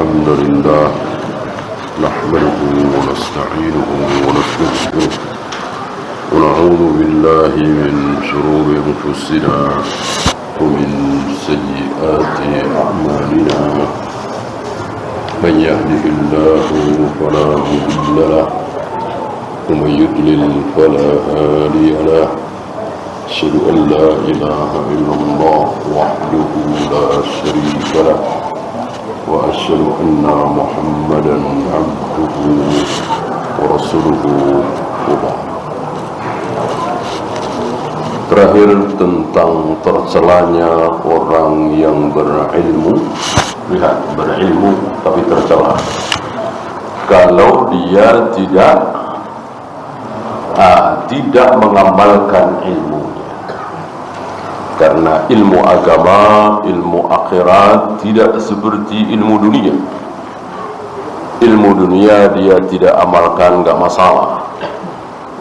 الحمد لله نحمده ونستعينه ونستغفره ونعوذ بالله من شرور أنفسنا ومن سيئات أعمالنا من يهده الله فلا مضل له ومن يضلل فلا هادي له أشهد أن لا إله إلا الله وحده لا شريك له وأشهد أن محمدا عبده ورسوله وبعد. Terakhir tentang tercelanya orang yang berilmu. Lihat, berilmu tapi tercela kalau dia tidak mengamalkan ilmunya. Karena ilmu agama, ilmu akhirat tidak seperti ilmu dunia. Ilmu dunia dia tidak amalkan, enggak masalah.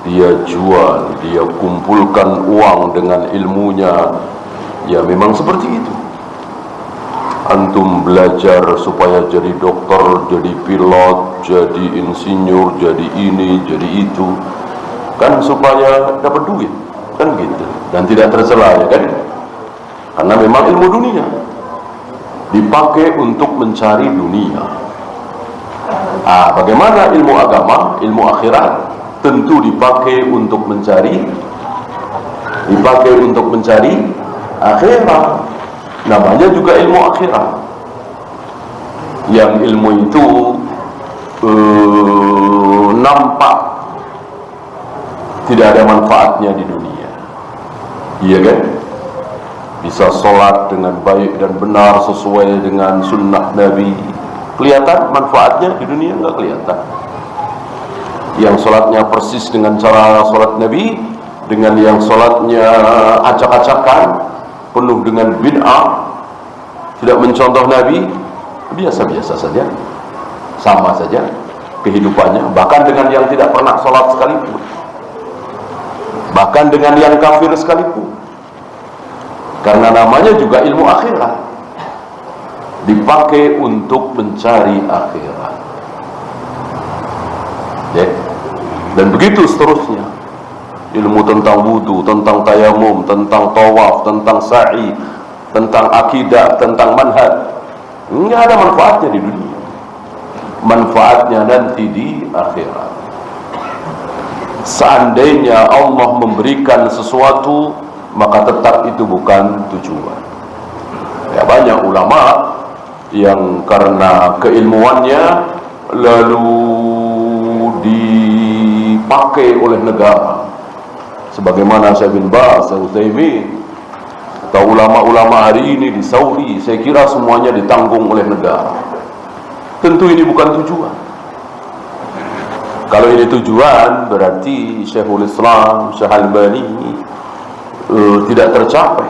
Dia jual, dia kumpulkan uang dengan ilmunya. Ya memang seperti itu. Antum belajar supaya jadi dokter, jadi pilot, jadi insinyur, jadi ini, jadi itu, kan supaya dapat duit, kan gitu. Dan tidak tercela, ya kan? Karena memang ilmu dunia dipakai untuk mencari dunia. Bagaimana ilmu agama, ilmu akhirat? Tentu dipakai untuk mencari akhirat. Namanya juga ilmu akhirat. Yang ilmu itu nampak tidak ada manfaatnya di dunia, iya kan? Bisa sholat dengan baik dan benar sesuai dengan sunnah Nabi, kelihatan manfaatnya di dunia? Enggak kelihatan. Yang sholatnya persis dengan cara sholat Nabi, dengan yang sholatnya acak-acakan, penuh dengan bid'ah, tidak mencontoh Nabi, biasa-biasa saja, sama saja kehidupannya. Bahkan dengan yang tidak pernah sholat sekalipun, bahkan dengan yang kafir sekalipun. Karena namanya juga ilmu akhirat, dipakai untuk mencari akhirat, ya. Dan begitu seterusnya. Ilmu tentang wudu, tentang tayamum, tentang tawaf, tentang sa'i, tentang akidah, tentang manhaj, enggak ada manfaatnya di dunia. Manfaatnya nanti di akhirat. Seandainya Allah memberikan sesuatu, maka tetap itu bukan tujuan. Ya, banyak ulama yang karena keilmuannya lalu dipakai oleh negara, sebagaimana Syekh bin Baz, Utsaimin, atau ulama-ulama hari ini di Saudi. Saya kira semuanya ditanggung oleh negara. Tentu ini bukan tujuan. Kalau ini tujuan, berarti Syekhul Islam, Syekh Albani tidak tercapai.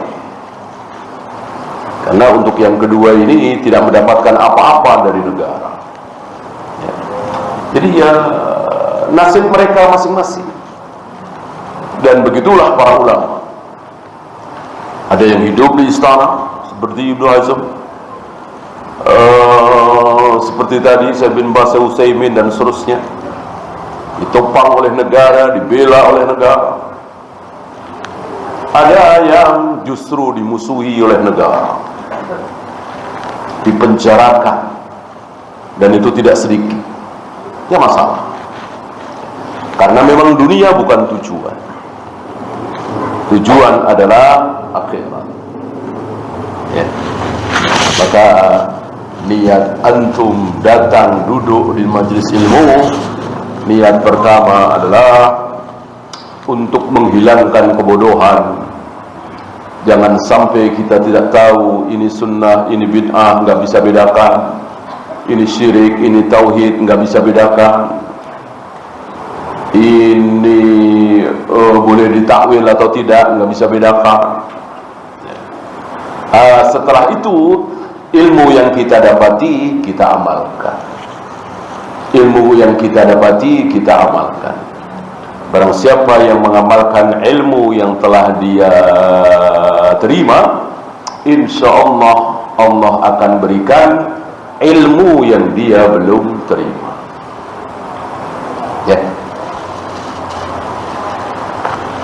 Karena untuk yang kedua ini tidak mendapatkan apa-apa dari negara, ya. Jadi ya nasib mereka masing-masing. Dan begitulah para ulama. Ada yang hidup di istana seperti Ibnu Hazm, seperti tadi Syekh bin Baz, Utsaimin dan seterusnya, ditopang oleh negara, dibela oleh negara. Ada yang justru dimusuhi oleh negara, dipenjarakan, dan itu tidak sedikit. Ya masalah. Karena memang dunia bukan tujuan. Tujuan adalah akhirat, ya. Maka niat antum datang duduk di majelis ilmu, niat pertama adalah untuk menghilangkan kebodohan. Jangan sampai kita tidak tahu ini sunnah, ini bid'ah, nggak bisa bedakan. Ini syirik, ini tauhid, nggak bisa bedakan. Ini boleh ditakwil atau tidak, nggak bisa bedakan. Setelah itu, ilmu yang kita dapati kita amalkan. Ilmu yang kita dapati kita amalkan. Barang siapa yang mengamalkan ilmu yang telah dia terima, insya Allah Allah akan berikan ilmu yang dia belum terima. Ya.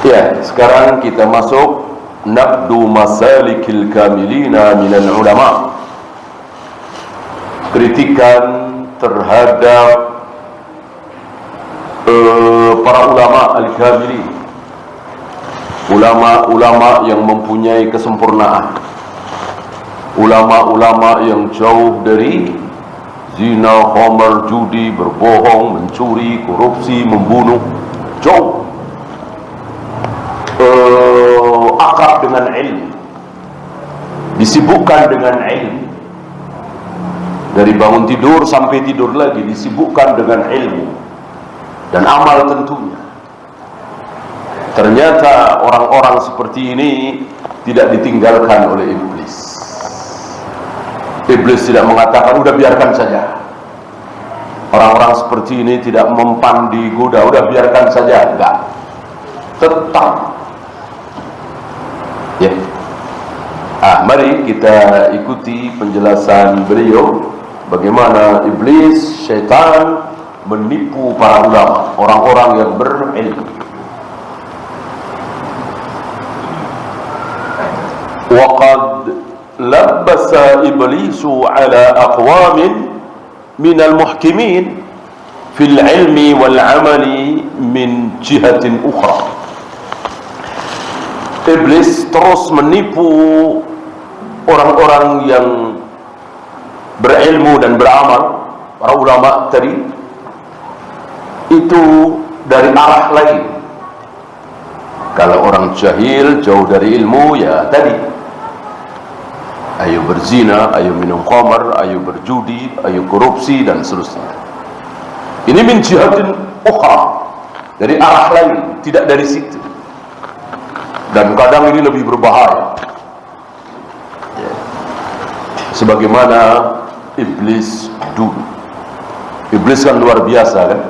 Ya, sekarang kita masuk nabdu masalikil kamilina minal ulama. Kritikan terhadap para ulama al-kamilin, ulama-ulama yang mempunyai kesempurnaan, ulama-ulama yang jauh dari zina, khamar, judi, berbohong, mencuri, korupsi, membunuh, jauh, akrab dengan ilmu, disibukkan dengan ilmu. Dari bangun tidur sampai tidur lagi disibukkan dengan ilmu dan amal tentunya. Ternyata orang-orang seperti ini tidak ditinggalkan oleh iblis. Iblis tidak mengatakan udah biarkan saja. Orang-orang seperti ini tidak mempan digoda, udah biarkan saja. Enggak, tetap. Ya. Mari kita ikuti penjelasan beliau bagaimana iblis, syaitan menipu para ulama, orang-orang yang berilmu. Waqad labbasa iblisu ala aqwamin minal muhkimin fil ilmi wal amali min jihatin ukhra. Iblis terus menipu orang-orang yang berilmu dan beramal, para ulama tadi, itu dari arah lain. Kalau orang jahil, jauh dari ilmu, ya tadi, ayo berzina, ayo minum khamar, ayo berjudi, ayo korupsi, dan seterusnya. Ini min jihatin ukhra, dari arah lain, tidak dari situ. Dan kadang ini lebih berbahaya, ya. Sebagaimana iblis dulu. Iblis kan luar biasa kan.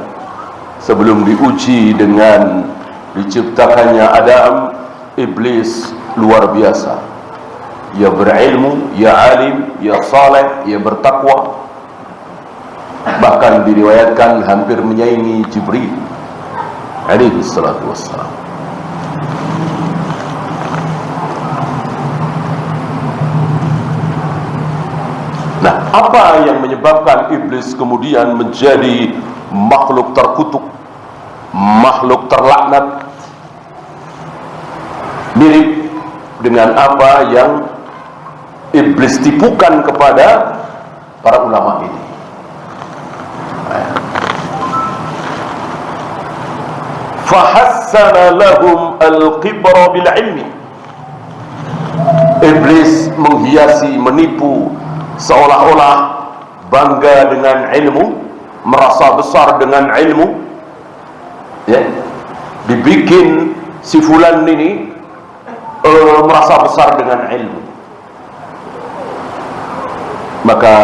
Sebelum diuji dengan diciptakannya Adam, iblis luar biasa. Ia berilmu, ia alim, ia saleh, ia bertakwa. Bahkan diriwayatkan hampir menyaingi Jibril alaihi salatu wassalam. Nah, apa yang menyebabkan iblis kemudian menjadi makhluk terkutuk, makhluk terlaknat? Mirip dengan apa yang iblis tipukan kepada para ulama ini. Fahassana lahum al-qibra bil ilmi. Iblis menghiasi, menipu, seolah-olah bangga dengan ilmu, merasa besar dengan ilmu, ya. Dibikin si fulan ini merasa besar dengan ilmu. Maka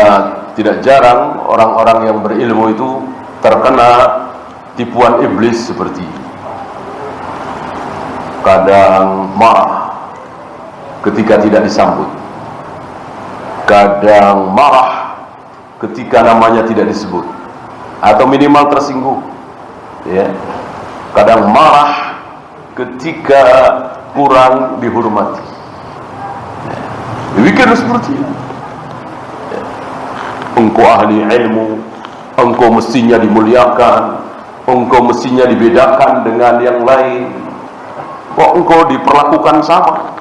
tidak jarang orang-orang yang berilmu itu terkena tipuan iblis seperti ini. Kadang marah ketika tidak disambut, kadang marah ketika namanya tidak disebut atau minimal tersinggung, ya. Kadang marah ketika kurang dihormati, ya. Demikian seperti ini, ya. Engkau ahli ilmu, engkau mestinya dimuliakan, engkau mestinya dibedakan dengan yang lain, kok engkau diperlakukan sama?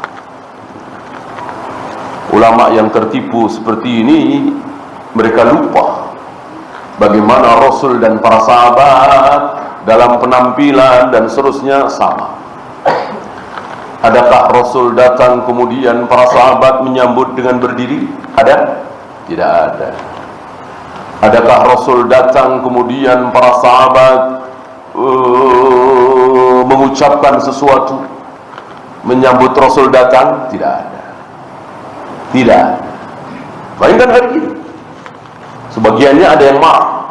Ulama yang tertipu seperti ini, mereka lupa bagaimana Rasul dan para sahabat dalam penampilan dan seterusnya sama. Adakah Rasul datang kemudian para sahabat menyambut dengan berdiri? Ada? Tidak ada. Adakah Rasul datang kemudian para sahabat mengucapkan sesuatu menyambut Rasul datang? Tidak ada. Tidak. Bayangkan hari ini, sebagiannya ada yang marah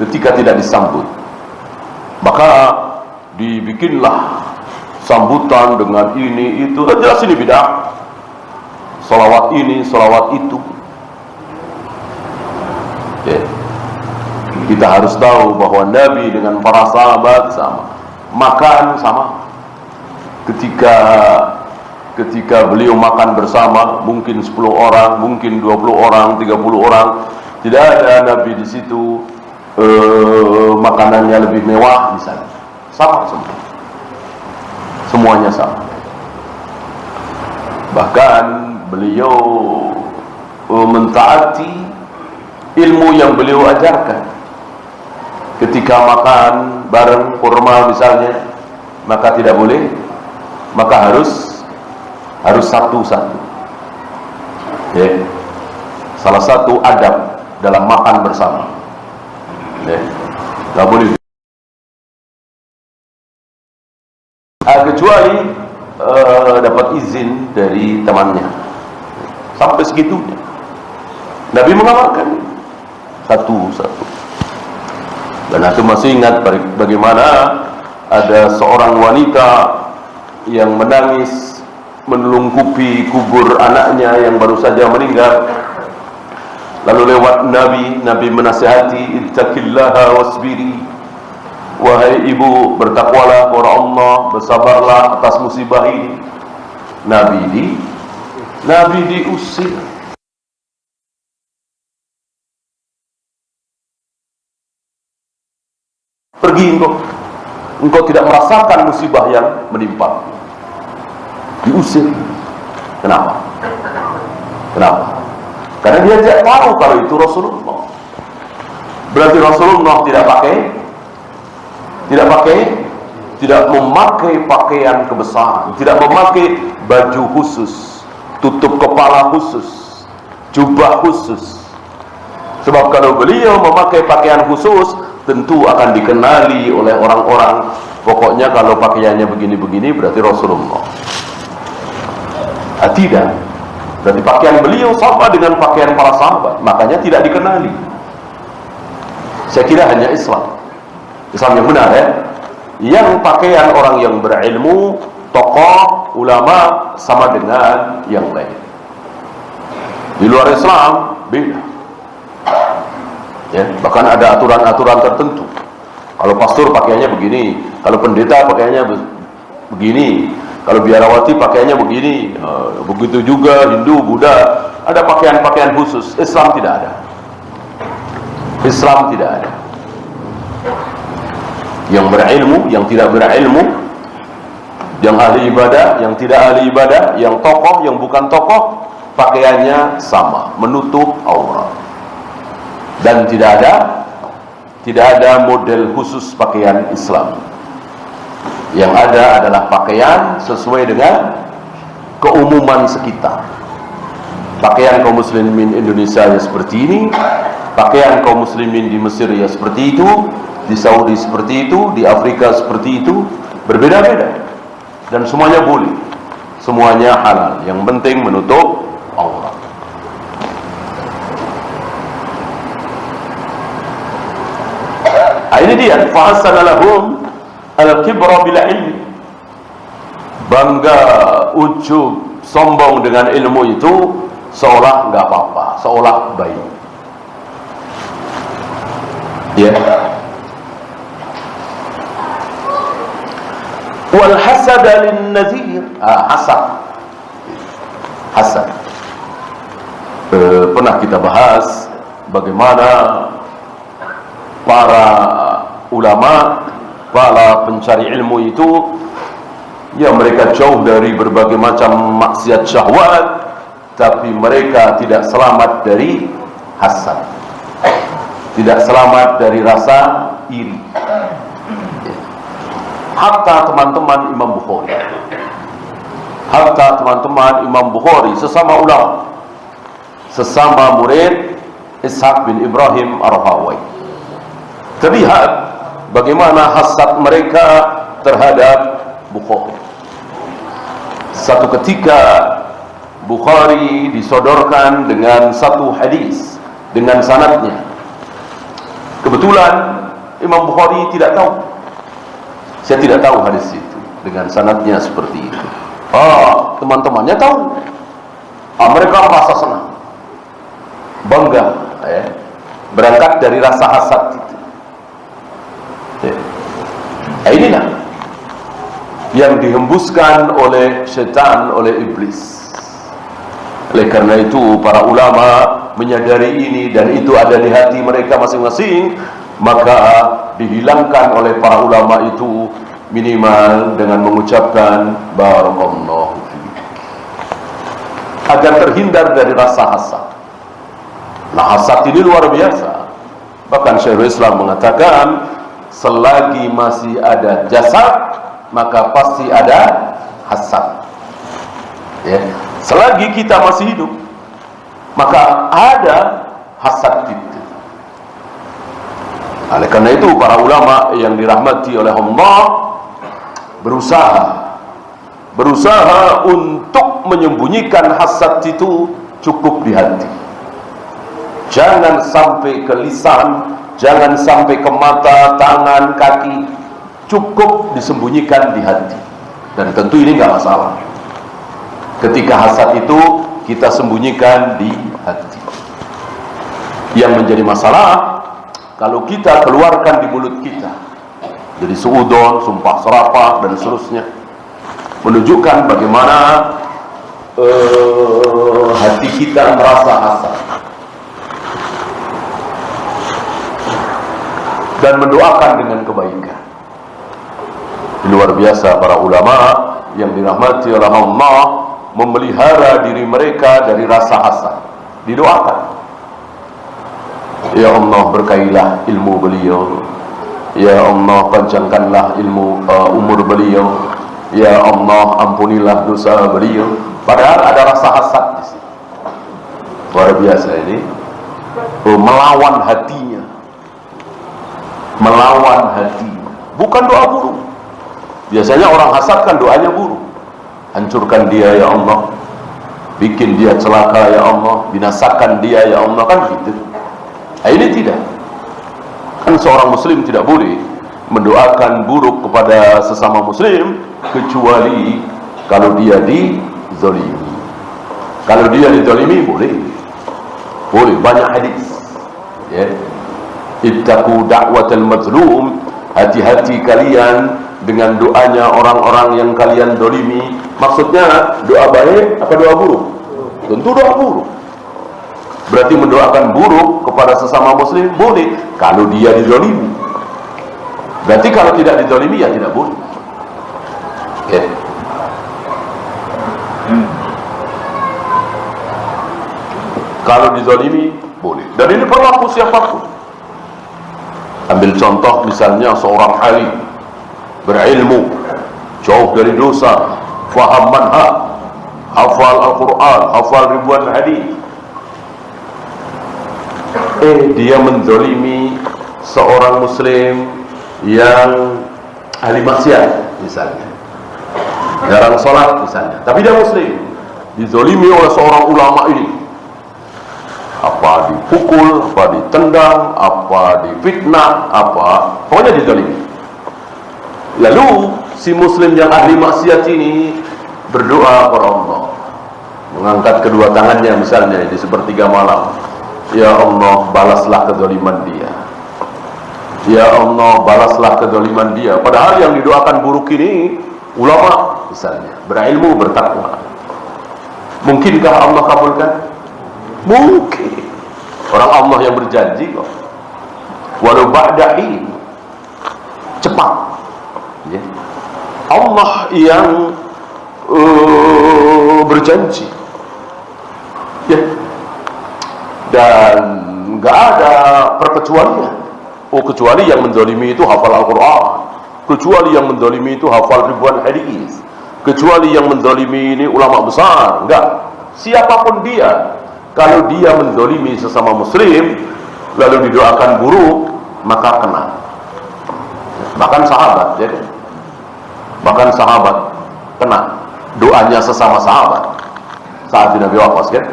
ketika tidak disambut, maka dibikinlah sambutan dengan ini itu. Jelas ini bid'ah, salawat ini, salawat itu. Ya. Kita harus tahu bahwa Nabi dengan para sahabat sama, makan sama. Ketika beliau makan bersama, mungkin 10 orang, mungkin 20 orang, 30 orang, tidak ada Nabi di situ makanannya lebih mewah misalnya. Sama semua. Semuanya sama. Bahkan beliau mentaati ilmu yang beliau ajarkan. Ketika makan bareng kurma misalnya, maka tidak boleh, maka harus satu-satu. Ya. Salah satu adab dalam makan bersama. Ya. Tidak boleh. Kecuali dapat izin dari temannya. Sampai segitunya. Nabi mengamalkan satu-satu. Dan aku masih ingat bagaimana ada seorang wanita yang menangis menelungkupi kubur anaknya yang baru saja meninggal. Lalu lewat Nabi menasihati, ittaqillaha wasbiri, wahai ibu, bertakwalah kepada Allah, bersabarlah atas musibah ini. Nabi diusir. Pergi engkau tidak merasakan musibah yang menimpa. Diusir. Kenapa? Karena dia tidak tahu kalau itu Rasulullah. Berarti Rasulullah tidak memakai pakaian kebesaran, tidak memakai baju khusus, tutup kepala khusus, jubah khusus. Sebab kalau beliau memakai pakaian khusus, tentu akan dikenali oleh orang-orang. Pokoknya kalau pakaiannya begini-begini berarti Rasulullah. Tidak. Berarti pakaian beliau sama dengan pakaian para sahabat, makanya tidak dikenali. Saya kira hanya Islam yang benar, ya. Yang pakaian orang yang berilmu, tokoh, ulama sama dengan yang lain. Di luar Islam beda. Ya, bahkan ada aturan-aturan tertentu. Kalau pastor pakaiannya begini, kalau pendeta pakaiannya begini, kalau biarawati pakaiannya begini. Begitu juga Hindu, Buddha, ada pakaian-pakaian khusus. Islam tidak ada. Yang berilmu, yang tidak berilmu, yang ahli ibadah, yang tidak ahli ibadah, yang tokoh, yang bukan tokoh, pakaiannya sama, menutup aurat. Dan tidak ada model khusus pakaian Islam. Yang ada adalah pakaian sesuai dengan keumuman sekitar. Pakaian kaum muslimin Indonesia ya seperti ini, pakaian kaum muslimin di Mesir ya seperti itu, di Saudi seperti itu, di Afrika seperti itu, berbeda-beda. Dan semuanya boleh, semuanya halal. Yang penting menutup aurat. Ini dia, fahasana lahum al-kibra bila ilmi. Bangga, ujub, sombong dengan ilmu itu seolah enggak apa-apa, seolah baik. Ya. Wal hasad lin nadhir. Hasad. Pernah kita bahas bagaimana para ulama, para pencari ilmu itu, ya mereka jauh dari berbagai macam maksiat syahwat, tapi mereka tidak selamat dari hasad, tidak selamat dari rasa iri. Hatta teman-teman Imam Bukhari, sesama ulama, sesama murid Ishaq bin Ibrahim Ar-Rahawai, terlihat bagaimana hasad mereka terhadap Bukhari. Satu ketika Bukhari disodorkan dengan satu hadis dengan sanadnya. Kebetulan Imam Bukhari tidak tahu. Saya tidak tahu hadis itu dengan sanadnya seperti itu. Teman-temannya tahu. Mereka merasa senang, bangga, berangkat dari rasa hasad itu. Inilah yang dihembuskan oleh syaitan, oleh iblis. Oleh karena itu para ulama menyadari ini dan itu ada di hati mereka masing-masing, maka dihilangkan oleh para ulama itu minimal dengan mengucapkan barakallahu fiik, agar terhindar dari rasa hasad. Nah, hasad ini luar biasa. Bahkan Syekhul Islam mengatakan selagi masih ada jasad maka pasti ada hasad. Ya, selagi kita masih hidup maka ada hasad itu. Oleh karena itu para ulama yang dirahmati oleh Allah berusaha untuk menyembunyikan hasad itu cukup di hati. Jangan sampai ke lisan, jangan sampai ke mata, tangan, kaki, cukup disembunyikan di hati. Dan tentu ini nggak masalah. Ketika hasad itu kita sembunyikan di hati. Yang menjadi masalah kalau kita keluarkan di mulut kita, jadi suudon, sumpah serapah dan seterusnya, menunjukkan bagaimana hati kita merasa hasad dan mendoakan dengan kebaikan. Luar biasa para ulama yang dirahmati oleh Allah memelihara diri mereka dari rasa hasad. Didoakan, ya Allah berkailah ilmu beliau, ya Allah panjangkanlah umur beliau, ya Allah ampunilah dosa beliau. Padahal ada rasa hasad di sini. Luar biasa ini, melawan hatinya, melawan hatinya, bukan doa buruk. Biasanya orang hasad kan doanya buruk, hancurkan dia ya Allah, bikin dia celaka ya Allah, binasakan dia ya Allah, kan gitu. Nah, ini tidak. Kan seorang muslim tidak boleh mendoakan buruk kepada sesama muslim kecuali kalau dia dizalimi. Kalau dia dizalimi boleh. Boleh, banyak hadis. Ya. Ittaqu da'watal mazlum, hati-hati kalian dengan doanya orang-orang yang kalian dolimi. Maksudnya doa baik apa doa buruk? Tentu doa buruk. Berarti mendoakan buruk kepada sesama muslim boleh kalau dia dizalimi. Berarti kalau tidak dizalimi ya tidak boleh. Ya. Kalau dizalimi boleh. Dan ini berlaku siapapun. Ambil contoh misalnya seorang alim berilmu, jauh dari dosa, faham manhaj, hafal Al-Quran, hafal ribuan hadis. Dia menzalimi seorang muslim yang ahli maksiat misalnya, jarang sholat misalnya, tapi dia muslim, dizalimi oleh seorang ulama ini. Apa dipukul, apa ditendang, apa difitnah, apa pokoknya dizalimi. Lalu si muslim yang ahli maksiat ini berdoa kepada Allah, mengangkat kedua tangannya misalnya di sepertiga malam, ya Allah balaslah kezaliman dia, ya Allah balaslah kezaliman dia. Padahal yang didoakan buruk ini ulama misalnya, berilmu, bertakwa. Mungkinkah Allah kabulkan? Mungkin. Orang Allah yang berjanji kok, walau ba'dahi, cepat. Ya. Allah yang berjanji, ya, dan nggak ada perkecualian. Kecuali yang menzalimi itu hafal Al-Quran, kecuali yang menzalimi itu hafal ribuan hadis, kecuali yang menzalimi ini ulama besar. Enggak, siapapun dia, kalau dia menzalimi sesama muslim lalu didoakan buruk, maka kena. Bahkan sahabat, ya, bahkan sahabat kena doanya sesama sahabat. Sa'ad bin Abi Waqqas, kan?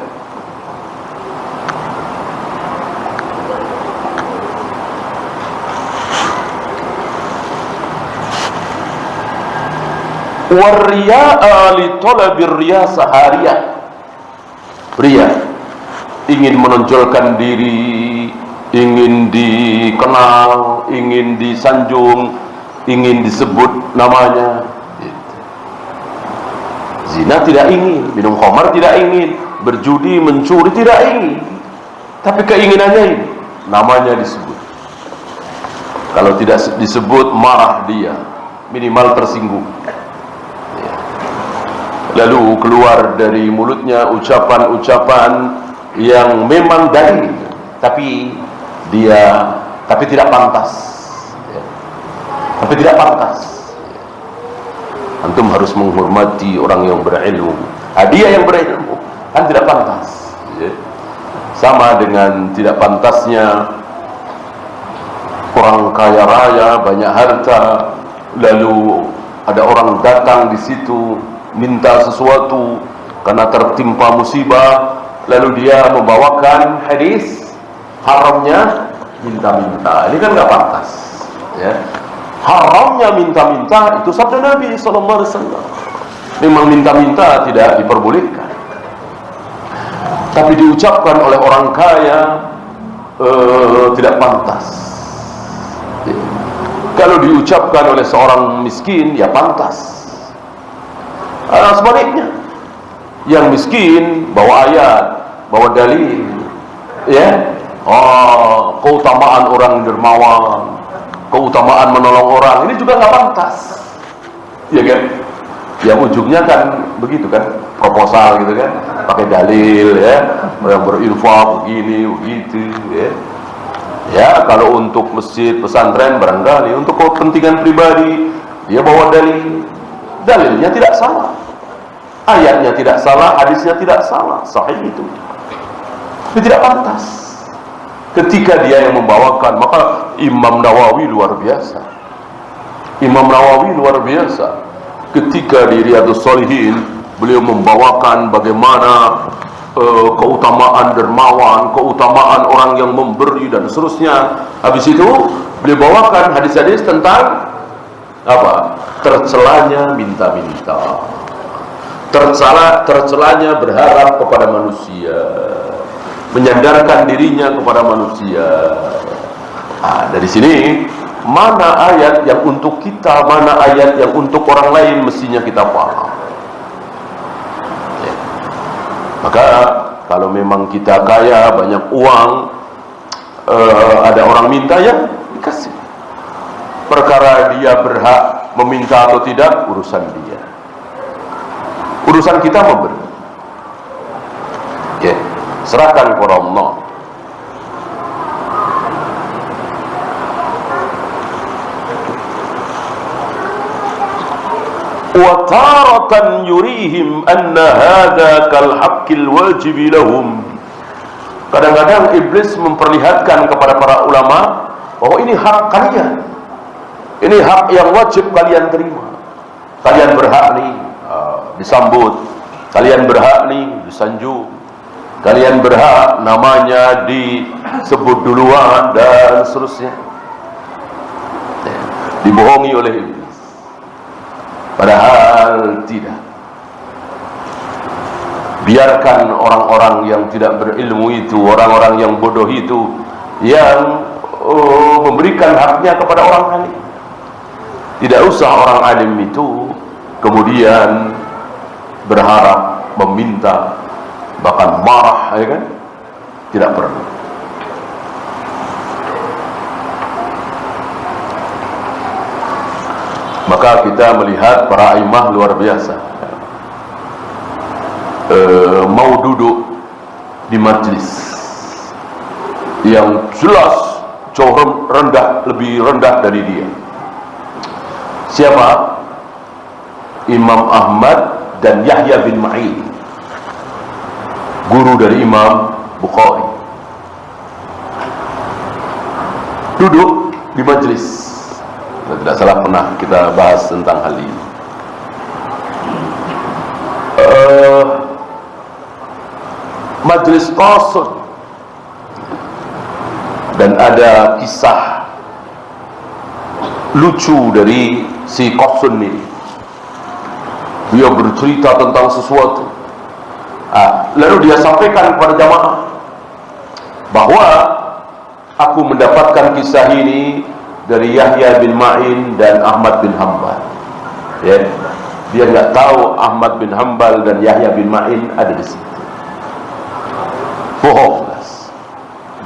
Wariya'a li talabir riyasah hariyah. Ria, ingin menonjolkan diri ingin dikenal, ingin disanjung, ingin disebut namanya. Zina tidak ingin, minum khamar tidak ingin, berjudi, mencuri tidak ingin, tapi keinginannya ini, namanya disebut. Kalau tidak disebut, marah dia, minimal tersinggung. Lalu keluar dari mulutnya ucapan-ucapan yang memang dalil, tapi tidak pantas. Tapi tidak pantas. Antum harus menghormati orang yang berilmu. Dia yang berilmu kan tidak pantas. Sama dengan tidak pantasnya orang kaya raya, banyak harta, lalu ada orang datang di situ minta sesuatu karena tertimpa musibah, lalu dia membawakan hadis haramnya minta-minta. Ini kan nggak pantas, ya. Haramnya minta-minta itu sabda Nabi SAW. Memang minta-minta tidak diperbolehkan, tapi diucapkan oleh orang kaya tidak pantas. Kalau diucapkan oleh seorang miskin, ya pantas. Sebaliknya, yang miskin bawa ayat, bawa dalil, ya, keutamaan orang dermawan, keutamaan menolong orang, ini juga nggak pantas, ya kan? Yang ujungnya kan begitu kan, proposal gitu kan, pakai dalil, ya, yang berinfak begini begitu, ya. Ya, kalau untuk masjid pesantren barangkali, untuk kepentingan pribadi dia bawa dalil. Dalilnya tidak salah, ayatnya tidak salah, hadisnya tidak salah, sahih itu. Tapi tidak pantas ketika dia yang membawakan. Maka Imam Nawawi luar biasa. Imam Nawawi luar biasa ketika di Riyadhus Shalihin beliau membawakan bagaimana keutamaan dermawan, keutamaan orang yang memberi dan seterusnya. Habis itu beliau bawakan hadis-hadis tentang apa? Tercelanya minta-minta, tercelanya berharap kepada manusia, menyandarkan dirinya kepada manusia. Dari sini, mana ayat yang untuk kita, mana ayat yang untuk orang lain, mestinya kita paham. Maka kalau memang kita kaya, banyak uang, ada orang minta, ya dikasih. Perkara dia berhak meminta atau tidak, urusan dia. Urusan kita memberi. Serahkan kepada Allah. Wa taratan yurihim anna hadha kal haqqil wajib lahum. Kadang-kadang iblis memperlihatkan kepada para ulama bahwa ini hak kalian, ini hak yang wajib kalian terima. Kalian berhak nih disambut, kalian berhak nih disanjung, kalian berhak namanya disebut duluan dan seterusnya. Dibohongi oleh iblis. Padahal tidak. Biarkan orang-orang yang tidak berilmu itu, orang-orang yang bodoh itu, yang memberikan haknya kepada orang alim. Tidak usah orang alim itu kemudian berharap, meminta, bahkan marah, ya kan? Tidak perlu. Maka kita melihat para imam luar biasa, mau duduk di majlis yang jelas jauh rendah, lebih rendah dari dia. Siapa? Imam Ahmad dan Yahya bin Ma'in, guru dari Imam Bukhari, duduk di majlis. Tidak salah pernah kita bahas tentang hal ini. Majlis qasr, dan ada kisah lucu dari si Qasun ini. Dia bercerita tentang sesuatu, lalu dia sampaikan kepada jamaah bahwa aku mendapatkan kisah ini dari Yahya bin Ma'in dan Ahmad bin Hanbal. Ya, dia nggak tahu Ahmad bin Hanbal dan Yahya bin Ma'in ada di situ. Bohong, guys.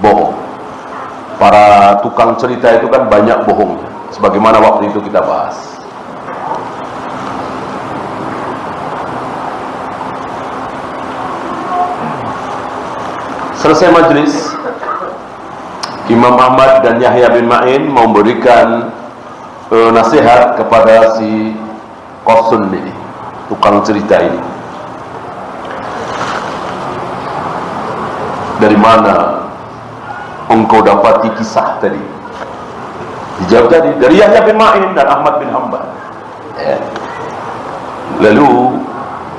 Bohong. Para tukang cerita itu kan banyak bohongnya, sebagaimana waktu itu kita bahas. Selesai majelis, Imam Ahmad dan Yahya bin Ma'in memberikan nasihat kepada si Qasun ini, tukang cerita ini. Dari mana engkau dapati kisah tadi? Dijawab tadi dari Yahya bin Ma'in dan Ahmad bin Hanbal. Lalu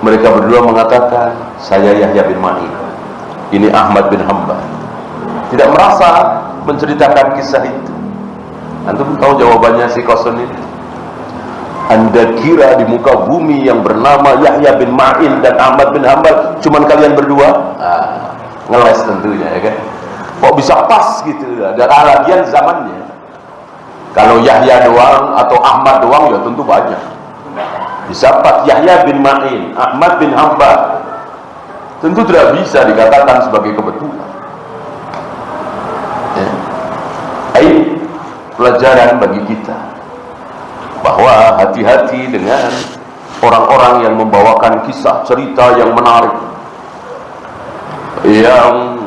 mereka berdua mengatakan, saya Yahya bin Ma'in, ini Ahmad bin Hanbal. Tidak merasa menceritakan kisah itu. Antum tahu jawabannya si Qasun ini? Anda kira di muka bumi yang bernama Yahya bin Ma'in dan Ahmad bin Hanbal cuman kalian berdua? Ngeles tentunya, ya kan? Kok bisa pas gitu? Dan lagian zamannya, kalau Yahya doang atau Ahmad doang ya tentu banyak. Bisa pas Yahya bin Ma'in, Ahmad bin Hanbal, tentu tidak bisa dikatakan sebagai kebetulan. Ini pelajaran bagi kita bahwa hati-hati dengan orang-orang yang membawakan kisah cerita yang menarik, yang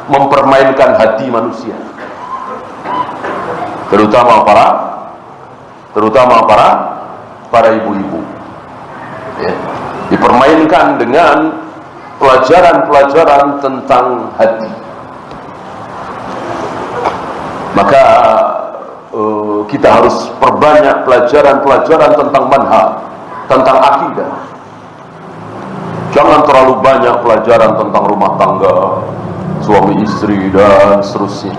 mempermainkan hati manusia, terutama para ibu-ibu, ya, dipermainkan dengan pelajaran-pelajaran tentang hati. Maka kita harus perbanyak pelajaran-pelajaran tentang manhaj, tentang akidah. Jangan terlalu banyak pelajaran tentang rumah tangga, suami istri dan seterusnya.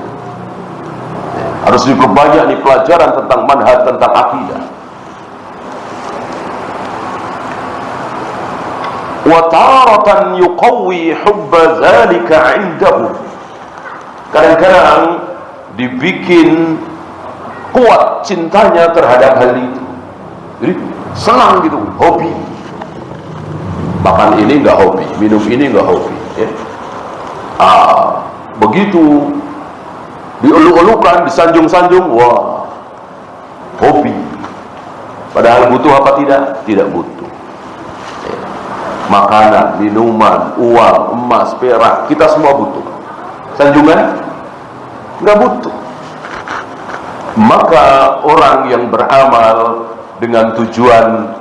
Harus diperbanyak nih pelajaran tentang manhaj, tentang akidah. Wa taratan yuqawwi hubba dzalika 'indahu. Kadang-kadang dibikin kuat cintanya terhadap hal itu. Jadi senang gitu, hobi. Makan ini enggak hobi, minum ini enggak hobi, ya. Begitu dieluk-elukan, disanjung-sanjung, wah, hobi. Padahal butuh apa tidak? Tidak butuh. Ya. Makanan, minuman, uang, emas, perak, kita semua butuh. Sanjungan? Enggak butuh. Maka orang yang beramal dengan tujuan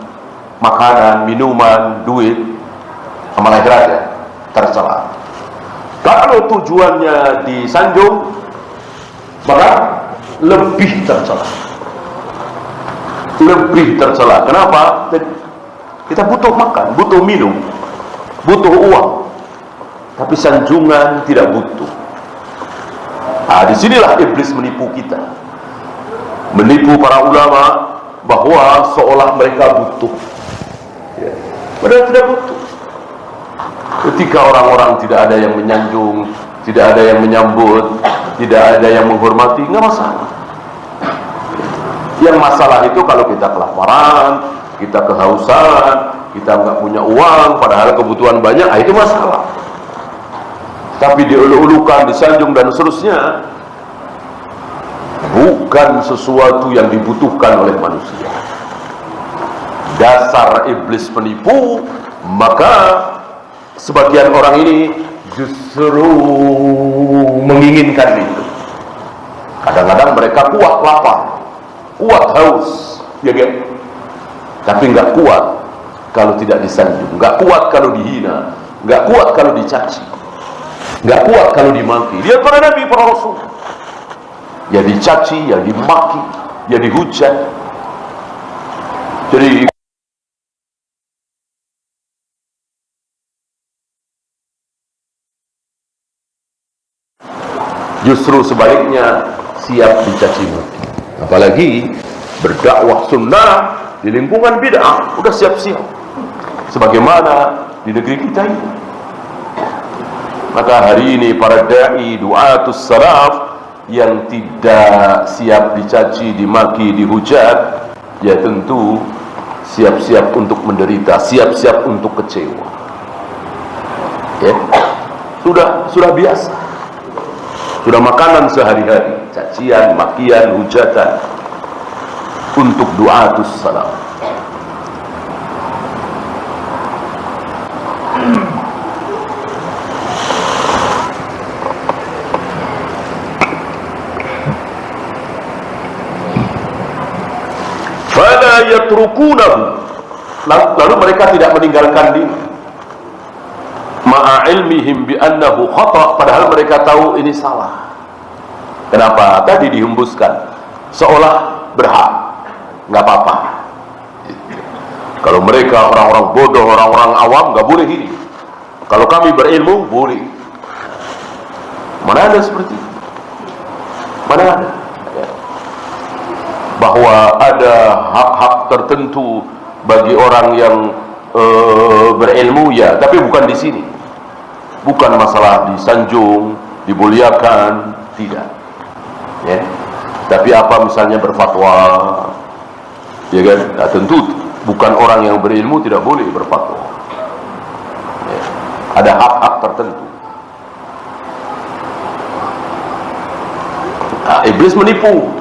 makanan, minuman, duit, amal akhirat ya, tercela. Kalau tujuannya disanjung, maka lebih tercela. Lebih tercela. Kenapa? Kita butuh makan, butuh minum, butuh uang, tapi sanjungan tidak butuh. Disinilah iblis menipu kita, menipu para ulama bahwa seolah mereka butuh, ya. Padahal tidak butuh. Ketika orang-orang tidak ada yang menyanjung, tidak ada yang menyambut, tidak ada yang menghormati, nggak masalah. Yang masalah itu kalau kita kelaparan, kita kehausan, kita nggak punya uang, padahal kebutuhan banyak, itu masalah. Tapi dieluk-elukan, disanjung dan seterusnya, bukan sesuatu yang dibutuhkan oleh manusia. Dasar iblis penipu. Maka sebagian orang ini justru menginginkan itu. Kadang-kadang mereka kuat lapar, kuat haus, ya kan? Tapi nggak kuat kalau tidak disanjung, nggak kuat kalau dihina, nggak kuat kalau dicaci, nggak kuat kalau dimaki. Lihat para nabi, para rasul, ya dicaci, ya dimaki, ya dihujat. Jadi justru sebaliknya siap dicaci maki. Apalagi berdakwah sunnah di lingkungan bid'ah, udah siap-siap. Sebagaimana di negeri kita ini. Maka hari ini para da'i, du'atus salaf yang tidak siap dicaci, dimaki, dihujat, ya tentu siap-siap untuk menderita, siap-siap untuk kecewa. Ya, sudah biasa, sudah makanan sehari-hari, cacian, makian, hujatan untuk du'atus salam. Fala yatrukunahu, lalu mereka tidak meninggalkan dini, ma'a ilmihim bi annahu khata', padahal mereka tahu ini salah. Kenapa? Tadi dihembuskan seolah berhak, nggak apa-apa. Kalau mereka orang-orang bodoh, orang-orang awam, nggak boleh ini. Kalau kami berilmu, boleh. Mana ada seperti itu? Mana ada? Bahwa ada hak-hak tertentu bagi orang yang berilmu, ya, tapi bukan di sini. Bukan masalah disanjung, dimuliakan, tidak. Ya. Tapi apa misalnya berfatwa, ya kan? Nah, tentu bukan orang yang berilmu tidak boleh berfatwa. Ya. Ada hak-hak tertentu. Nah, iblis menipu.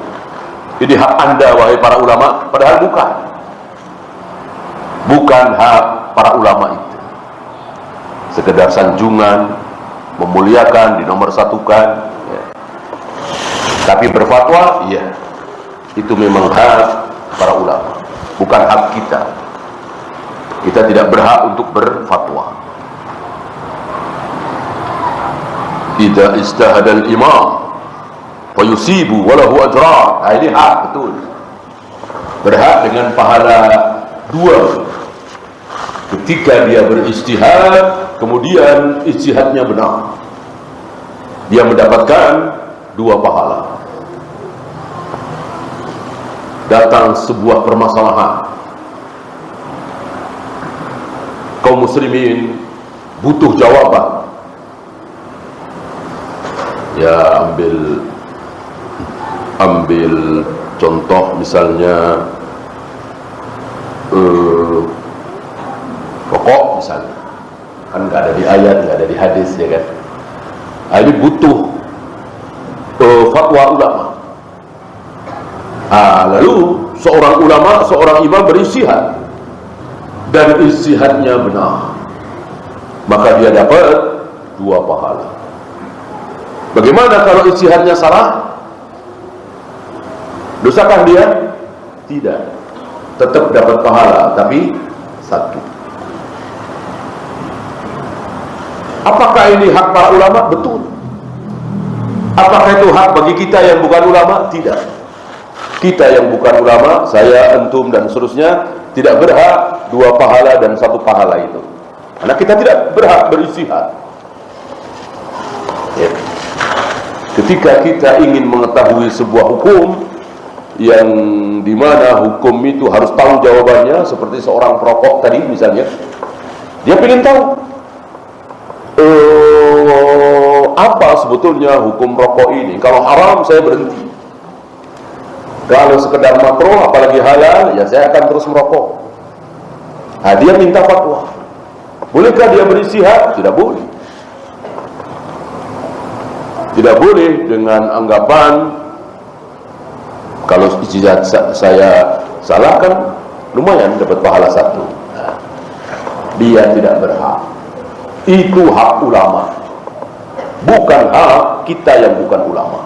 Jadi hak anda wahai para ulama, padahal bukan hak para ulama itu. Sekedar sanjungan, memuliakan, dinomorsatukan, ya. Tapi berfatwa, iya, itu memang hak para ulama, bukan hak kita. Kita tidak berhak untuk berfatwa. Idza ijtahada al-imam wa yusibu walahu ajran. Nah, ini hak betul. Berhak dengan pahala dua. Ketika dia berijtihad, kemudian ijtihadnya benar, dia mendapatkan dua pahala. Datang sebuah permasalahan, kaum muslimin butuh jawaban. Ya, ambil contoh misalnya rokok misalnya, kan nggak ada di ayat, nggak ada di hadis, ya kan? Nah, ini butuh fatwa ulama. Lalu seorang ulama, seorang imam beristihad dan istihadnya benar, maka dia dapat dua pahala. Bagaimana kalau istihadnya salah? Dosakah dia? Tidak. Tetap dapat pahala, tapi satu. Apakah ini hak para ulama? Betul. Apakah itu hak bagi kita yang bukan ulama? Tidak. Kita yang bukan ulama, saya, antum, dan seterusnya, tidak berhak dua pahala dan satu pahala itu. Karena kita tidak berhak beristihad. Ya. Ketika kita ingin mengetahui sebuah hukum, yang dimana hukum itu harus tahu jawabannya, seperti seorang perokok tadi misalnya, dia ingin tahu apa sebetulnya hukum rokok ini. Kalau haram saya berhenti, kalau sekedar makruh apalagi halal, ya saya akan terus merokok. Nah, dia minta fatwa. Bolehkah dia beristihad? Tidak boleh. Tidak boleh dengan anggapan kalau ijtihad saya salah kan lumayan dapat pahala satu. Nah, dia tidak berhak. Itu hak ulama, bukan hak kita yang bukan ulama.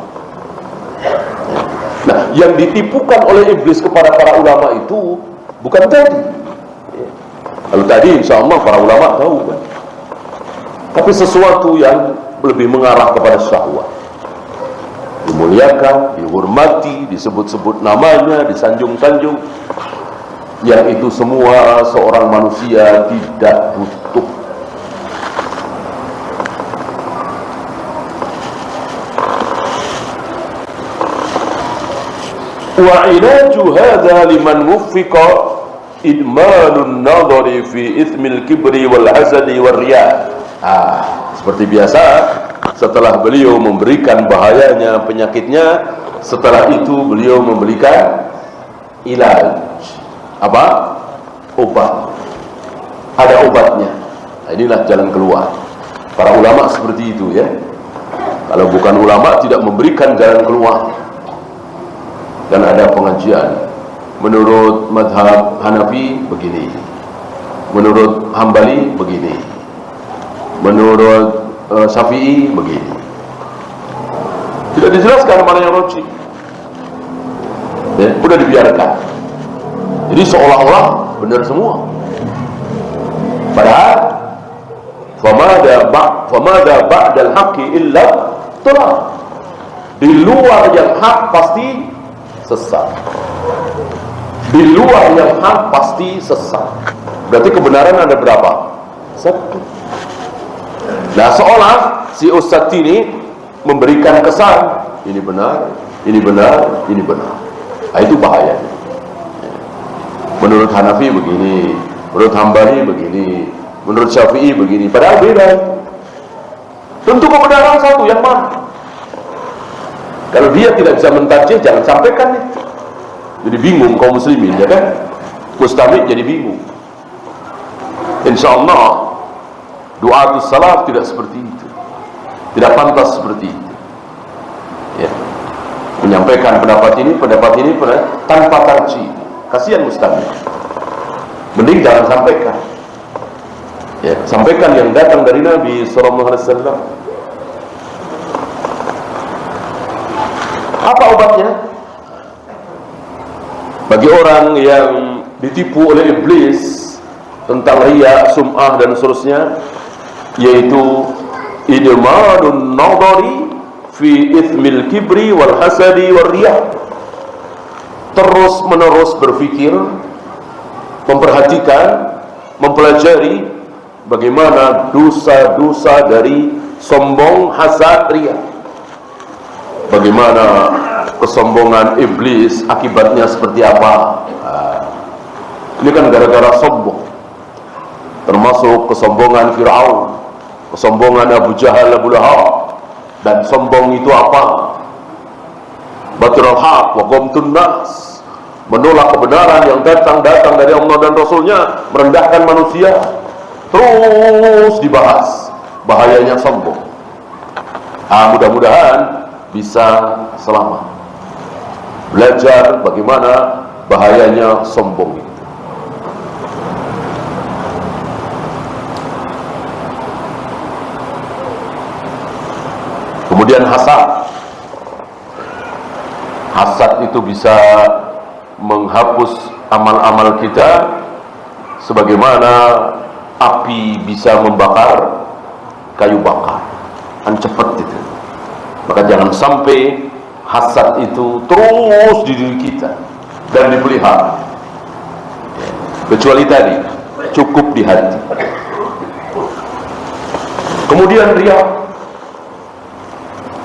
Nah, yang ditipukan oleh iblis kepada para ulama itu bukan tadi. Kalau tadi insya Allah para ulama tahu kan, tapi sesuatu yang lebih mengarah kepada syahwat, dimuliakan, dihormati, disebut-sebut namanya, disanjung-sanjung, yang itu semua seorang manusia tidak butuh. Wa ilaju hadza liman wuffiqa idmalun nadhari fi ithmil kibri wal hasadi wal riya. Seperti biasa setelah beliau memberikan bahayanya penyakitnya, setelah itu beliau memberikan ilaj. Apa? Obat. Ada obatnya. Nah, inilah jalan keluar. Para ulama seperti itu ya. Kalau bukan ulama tidak memberikan jalan keluar. Dan ada pengajian. Menurut madhab Hanafi begini, menurut Hambali begini, menurut Syafi'i begini. Tidak dijelaskan mana yang roji. Ya, sudah dibiarkan. Jadi seolah-olah benar semua. Padahal famada ba'dal haqqi illa tolak. Di luar yang hak pasti sesat. Di luar yang hak pasti sesat. Berarti kebenaran ada berapa? Satu. Nah, seolah si ustadz ini memberikan kesan ini benar, ini benar, ini benar. Nah, itu bahaya. Menurut Hanafi begini, menurut Hambali begini, menurut Syafi'i begini. Padahal beda. Tentu kebenaran satu, yang mana? Kalau dia tidak bisa mentarjih, jangan sampaikan itu. Jadi bingung kaum muslimin, ya kan? Mustami' jadi bingung. Insyaallah du'atus salaf tidak seperti itu. Tidak pantas seperti itu. Ya. Menyampaikan pendapat ini tanpa tarjih. Kasihan mustami'. Mending jangan sampaikan. Ya, sampaikan yang datang dari Nabi sallallahu alaihi wasallam. Apa obatnya? Bagi orang yang ditipu oleh iblis tentang riya, sum'ah dan seterusnya, yaitu idmarun nadari fi ithmil kibri wal hasadi wal riya. Terus menerus berfikir, memperhatikan, mempelajari bagaimana dosa-dosa dari sombong, hasad, riya. Bagaimana kesombongan iblis akibatnya seperti apa? Ini kan gara-gara sombong. Termasuk kesombongan Fir'aun, kesombongan Abu Jahal, Abu Lahab. Dan sombong itu apa? Batrul haq wa qamtun nas, menolak kebenaran yang datang dari Allah dan Rasulnya, merendahkan manusia. Terus dibahas bahayanya sombong. Mudah-mudahan bisa selamat. Belajar bagaimana bahayanya sombong itu. Kemudian hasad. Hasad itu bisa menghapus amal-amal kita, sebagaimana api bisa membakar kayu bakar. Kan cepat itu. Maka jangan sampai hasad itu terus di diri kita dan dipelihara. Kecuali tadi, cukup di hati. Kemudian riya,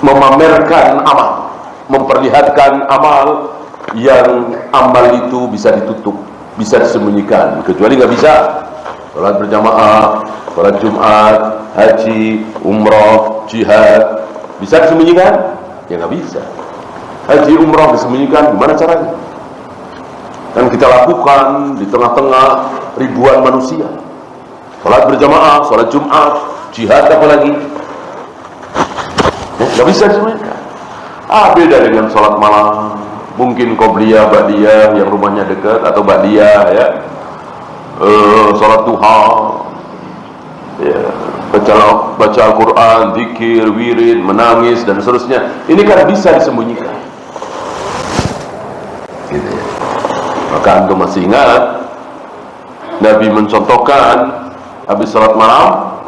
memamerkan amal, memperlihatkan amal yang amal itu bisa ditutup, bisa disembunyikan. Kecuali nggak bisa salat berjamaah, salat Jumat, haji, umrah, jihad, bisa disembunyikan? Ya nggak bisa. Haji, umrah disembunyikan, gimana caranya? Dan kita lakukan di tengah-tengah ribuan manusia. Salat berjamaah, salat Jumat, jihad apalagi, nggak bisa disembunyikan. Beda dengan salat malam. Mungkin qobliyah, ba'diyah yang rumahnya dekat, atau ba'diyah ya. Salat duha, ya, baca Al-Quran, zikir, wirid, menangis dan seterusnya. Ini kan bisa disembunyikan. Gitu ya. Maka antum masih ingat Nabi mencontohkan habis salat malam,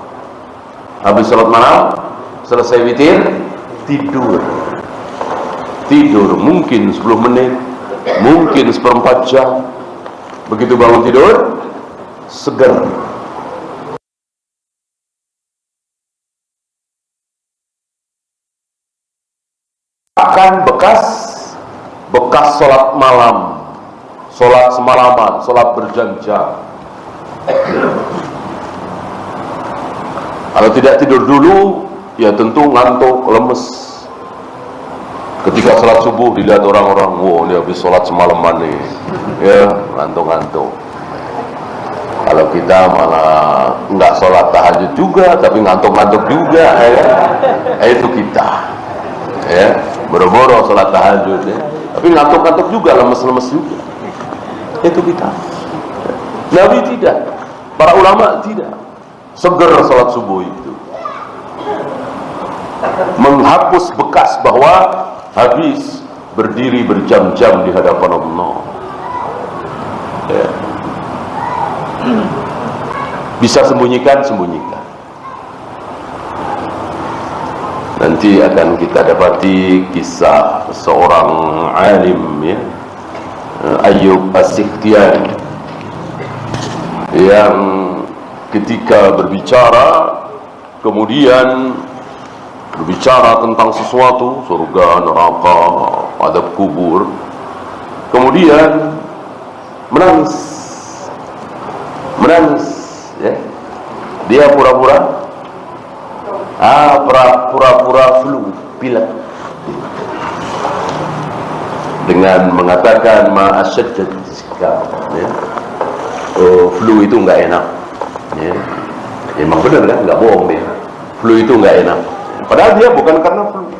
selesai witir, tidur mungkin 10 menit, mungkin seperempat jam. Begitu bangun tidur, segar. Akan bekas sholat malam, sholat semalaman, sholat berjam-jam. Kalau tidak tidur dulu, ya tentu ngantuk, lemes. Ketika salat subuh dilihat orang-orang, wow, dia habis salat semalaman nih, ya ngantuk-ngantuk. Kalau kita malah nggak sholat tahajud juga, tapi ngantuk-ngantuk juga, ya. Itu kita, ya, boro-boro sholat tahajud, ya. Tapi ngantuk-ngantuk juga, lemes-lemes juga. Itu kita. Nabi tidak, para ulama tidak. Seger sholat subuh itu, menghapus bekas bahwa habis berdiri berjam-jam di hadapan Allah. Ya. Bisa sembunyikan. Nanti akan kita dapati kisah seorang alim, ya, Ayyub As-Sikhtiyani, yang ketika berbicara kemudian berbicara tentang sesuatu, surga, neraka, adab kubur, kemudian menangis, ya. Dia pura-pura flu, pilek, dengan mengatakan ma'asyadad sikap, ya. Oh, flu itu nggak enak, ya. Emang benar kan, nggak bohong dia. Flu itu nggak enak, padahal dia bukan karena flu,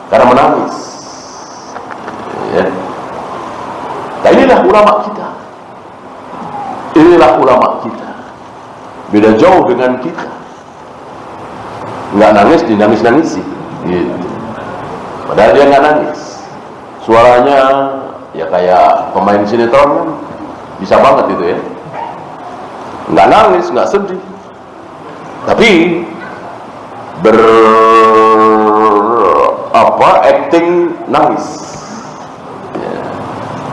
karena menangis, ya. Nah, inilah ulama kita. Inilah ulama kita. Beda jauh dengan kita. Nggak nangis, dinangis-nangisi, gitu. Padahal dia nggak nangis. Suaranya ya kayak pemain sinetron kan, bisa banget itu, ya. Nggak nangis, nggak sedih, tapi acting nangis, ya.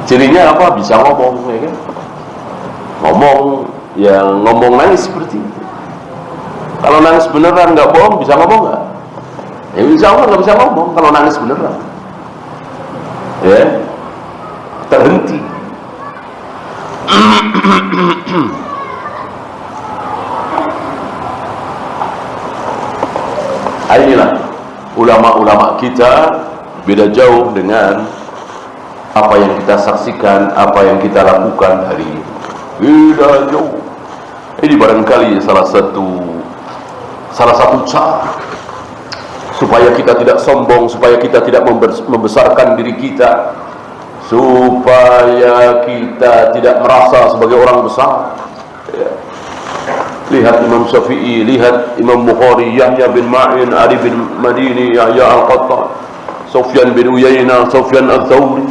Cirinya apa? Bisa ngomong, ya kan? Ngomong nangis seperti itu. Kalau nangis beneran nggak bohong, bisa ngomong nggak? Ya bisa ngomong, nggak bisa ngomong kalau nangis beneran, ya, terhenti. Inilah ulama-ulama kita, beda jauh dengan apa yang kita saksikan, apa yang kita lakukan hari ini. Beda jauh. Ini barangkali salah satu cara supaya kita tidak sombong, supaya kita tidak membesarkan diri kita, supaya kita tidak merasa sebagai orang besar, ya. Lihat Imam Syafi'i, lihat Imam Bukhari, Yahya bin Ma'in, Ali bin Madini, Yahya Al-Qattan, Sufyan bin Uyainah, Sufyan Al-Thawri.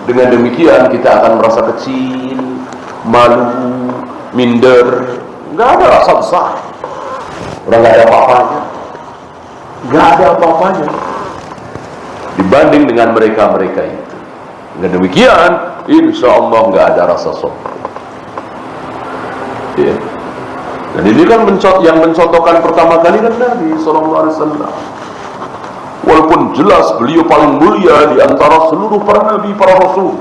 Dengan demikian kita akan merasa kecil, malu, minder, nggak ada rasa besar. Orang nggak ada apa-apanya, nggak ada apa-apanya dibanding dengan mereka-mereka itu. Dengan demikian, insya Allah nggak ada rasa sombong, ya. Dan ini kan yang mencontohkan pertama kali kan Nabi SAW. Walaupun jelas beliau paling mulia di antara seluruh para nabi, para rasul,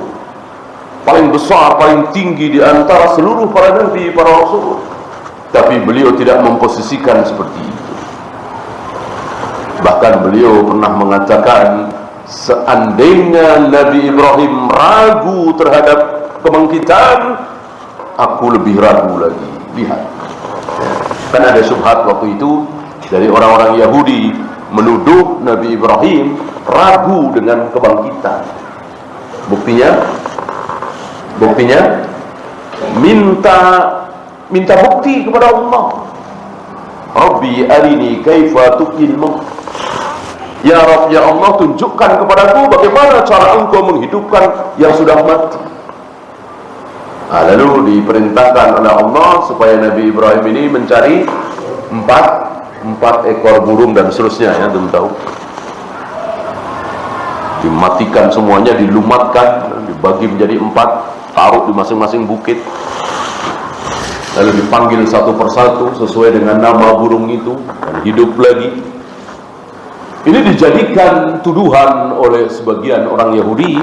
paling besar, paling tinggi di antara seluruh para nabi, para rasul, tapi beliau tidak memposisikan seperti itu. Bahkan beliau pernah mengatakan, seandainya Nabi Ibrahim ragu terhadap kebangkitan, aku lebih ragu lagi. Lihat, kan ada syubhat waktu itu dari orang-orang Yahudi menuduh Nabi Ibrahim ragu dengan kebangkitan. Buktinya minta bukti kepada Allah. Rabbi arini kaifa tuhyil maut. Ya Rabb, ya Allah, tunjukkan kepadaku bagaimana cara engkau menghidupkan yang sudah mati. Lalu diperintahkan oleh Allah supaya Nabi Ibrahim ini mencari empat ekor burung dan seterusnya, ya, belum tahu. Dimatikan semuanya, dilumatkan, dibagi menjadi 4, taruh di masing-masing bukit. Lalu dipanggil satu persatu sesuai dengan nama burung itu, dan hidup lagi. Ini dijadikan tuduhan oleh sebagian orang Yahudi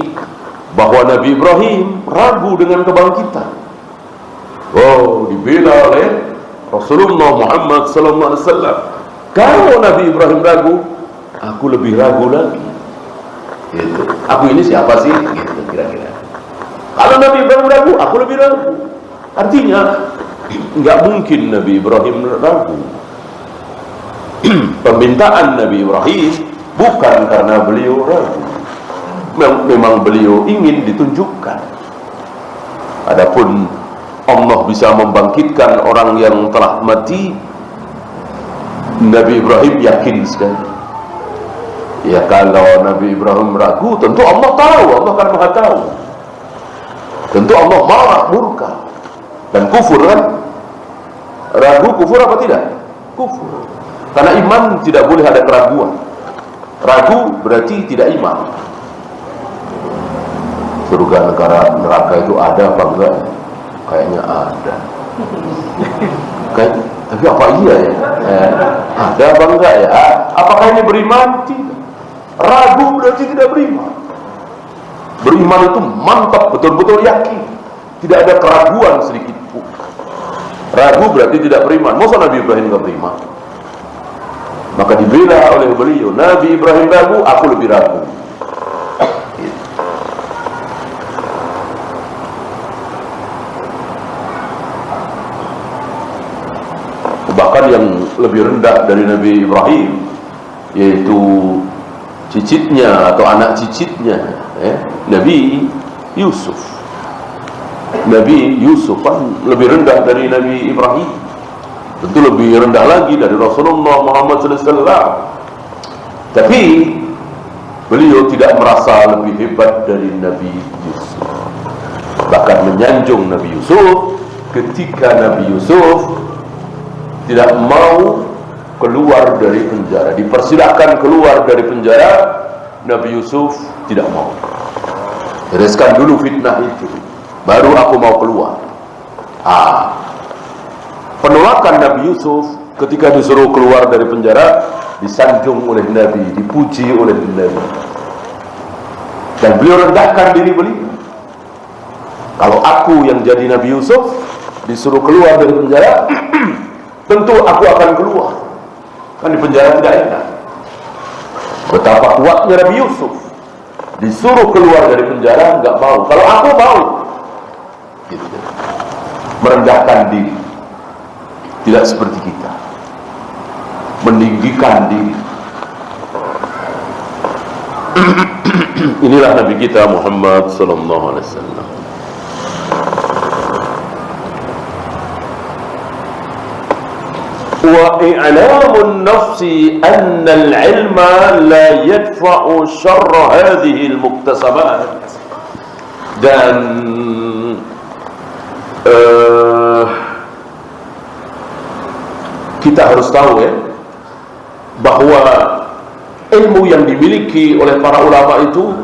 bahwa Nabi Ibrahim ragu dengan kebangkitan. Oh, dibela oleh Rasulullah Muhammad SAW. Kalau Nabi Ibrahim ragu, aku lebih ragu lagi. Gitu. Aku ini siapa sih? Gitu kira-kira. Kalau Nabi Ibrahim ragu, aku lebih ragu. Artinya nggak mungkin Nabi Ibrahim ragu. Permintaan Nabi Ibrahim bukan karena beliau ragu. Memang beliau ingin ditunjukkan. Adapun Allah bisa membangkitkan orang yang telah mati, Nabi Ibrahim yakin sekali. Ya, kalau Nabi Ibrahim ragu, tentu Allah tahu, Allah kan maha tahu. Tentu Allah marah, murka dan kufur kan? Ragu kufur apa tidak? Kufur. Karena iman tidak boleh ada keraguan. Ragu berarti tidak iman. Surga neraka itu ada apa enggak? Kayaknya ada. Tapi apa iya ya? Ada apa enggak ya? Apakah ini beriman? Tidak. Ragu berarti tidak beriman. Beriman itu mantap, betul-betul yakin. Tidak ada keraguan sedikit pun. Ragu berarti tidak beriman. Masa Nabi Ibrahim tidak beriman? Maka dibela oleh beliau, Nabi Ibrahim ragu, aku lebih ragu. Bahkan yang lebih rendah dari Nabi Ibrahim, yaitu cicitnya atau anak cicitnya, Nabi Yusuf. Nabi Yusuf kan lebih rendah dari Nabi Ibrahim, tentu lebih rendah lagi dari Rasulullah Muhammad SAW. Tapi beliau tidak merasa lebih hebat dari Nabi Yusuf, bahkan menyanjung Nabi Yusuf ketika Nabi Yusuf tidak mau keluar dari penjara. Dipersilahkan keluar dari penjara, Nabi Yusuf tidak mau. Bereskan dulu fitnah itu, baru aku mau keluar. Penolakan Nabi Yusuf ketika disuruh keluar dari penjara disanjung oleh Nabi, dipuji oleh Nabi, dan beliau rendahkan diri beliau. Kalau aku yang jadi Nabi Yusuf disuruh keluar dari penjara, tentu aku akan keluar. Kan di penjara tidak enak. Betapa kuatnya Nabi Yusuf, disuruh keluar dari penjara nggak mau. Kalau aku mau, gitu. Merendahkan diri, tidak seperti kita, meninggikan diri. Inilah Nabi kita Muhammad sallallahu alaihi wasallam. وإعلام النفس أن العلم لا يدفع شر هذه المكتسبات. Dan kita harus tahu ya, bahwa ilmu yang dimiliki oleh para ulama itu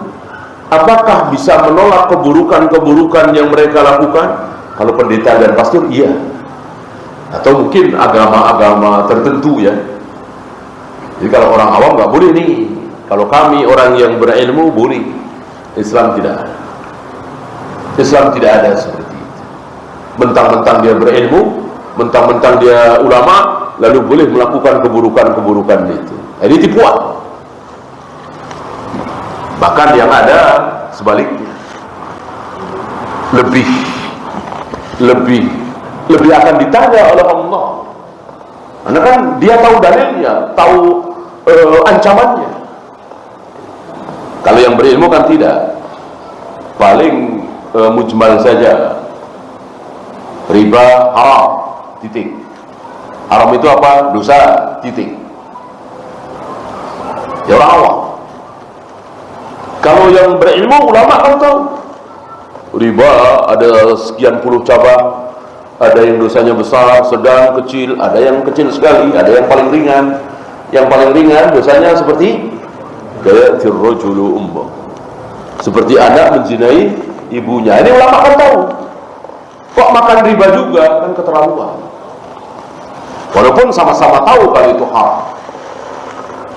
apakah bisa menolak keburukan-keburukan yang mereka lakukan? Kalau pendeta dan pastor, iya. Atau mungkin agama-agama tertentu ya. Jadi kalau orang awam nggak boleh nih. Kalau kami orang yang berilmu boleh. Islam tidak ada. Islam tidak ada seperti itu. Mentang-mentang dia berilmu, mentang-mentang dia ulama, lalu boleh melakukan keburukan-keburukan itu. Ini tipuan. Bahkan yang ada sebaliknya. Lebih akan ditanya oleh Allah. Karena kan dia tahu dalilnya, tahu ancamannya. Kalau yang berilmu kan tidak. Paling mujmal saja. Riba haram, titik. Haram itu apa? Dosa, titik. Ya orang awam. Kalau yang berilmu, ulama kan tahu. Riba ada sekian puluh cabang. Ada yang dosanya besar, sedang, kecil, ada yang kecil sekali, ada yang paling ringan. Yang paling ringan dosanya seperti gayatir rajulu ummah, seperti anak menzinai ibunya. Ini ulama kan tahu. Kok makan riba juga kan keterlaluan. Walaupun sama-sama tahu kalau itu haram.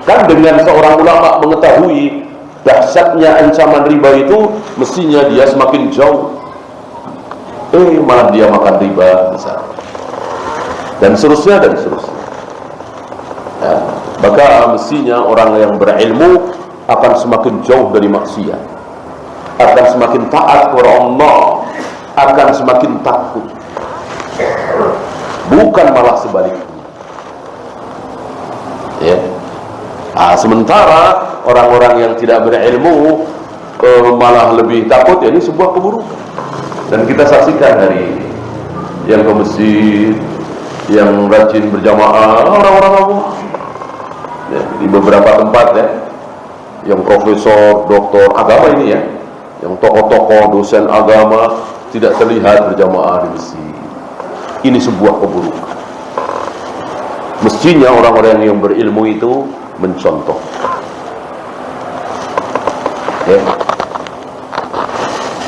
Kan dengan seorang ulama mengetahui dahsyatnya ancaman riba itu, mestinya dia semakin jauh. Malah dia makan riba misalnya. Dan seterusnya. Ya. Maka mestinya orang yang berilmu akan semakin jauh dari maksiat, akan semakin taat kepada Allah, akan semakin takut, bukan malah sebaliknya. Ya. Sementara orang-orang yang tidak berilmu malah lebih takut, ya ini sebuah keburukan. Dan kita saksikan hari ini yang ke masjid, yang rajin berjamaah, orang-orang awam. Ya, di beberapa tempat ya, yang profesor, doktor agama ini ya, yang tokoh-tokoh, dosen agama tidak terlihat berjamaah di masjid. Ini sebuah keburukan. Mestinya orang-orang yang berilmu itu mencontoh. Ya.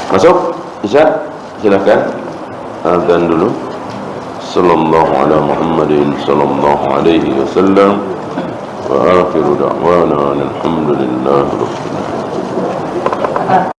Masuk, Isya, silakan. Azan dulu. Sallallahu ala Muhammadin sallallahu alaihi wasallam. Wa akhiru da'wana alhamdulillahi rabbil alamin.